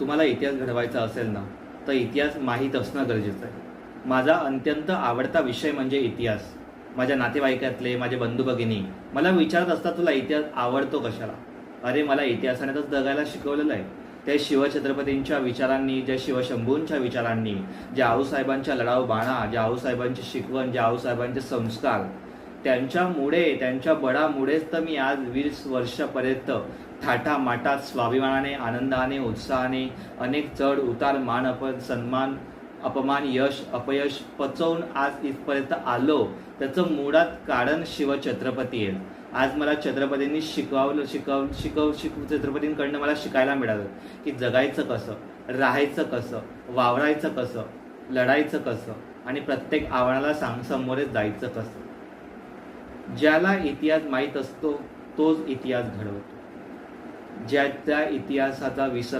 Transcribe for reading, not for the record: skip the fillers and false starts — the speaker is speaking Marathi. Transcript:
तुम्हाला इतिहास घडवायचा असेल ना, तर इतिहास माहीत असणं गरजेचं आहे. माझा अत्यंत आवडता विषय म्हणजे इतिहास. माझ्या नातेवाईकातले, माझे बंधू भगिनी मला विचारत असतात, तुला इतिहास आवडतो कशाला? अरे, मला इतिहासाने तर जगायला शिकवलेलं आहे. त्या शिवछत्रपतींच्या विचारांनी, ज्या शिवशंभूंच्या विचारांनी, ज्या आऊसाहेबांच्या लढाऊ बाणा, ज्या आऊसाहेबांची शिकवण, ज्या आऊसाहेबांचे संस्कार, त्यांच्यामुळे, त्यांच्या बळामुळेच तर मी आज 20 वर्षापर्यंत थाटामाटात, स्वाभिमानाने, आनंदाने, उत्साहाने अनेक चढ उतार, मान सन्मान, अपमान, यश अपयश पचवून आज इथपर्यंत आलो. त्याचं मुळात कारण शिवछत्रपती आहे. आज मला छत्रपतींनी छत्रपतींकडनं मला शिकायला मिळालं की जगायचं कसं, राहायचं कसं, वावरायचं कसं, लढायचं कसं आणि प्रत्येक आव्हानाला सामोरे जायचं कसं. ज्याला इतिहास माहीत असतो तोच इतिहास घडवतो. ज्या त्या इतिहासाचा विसर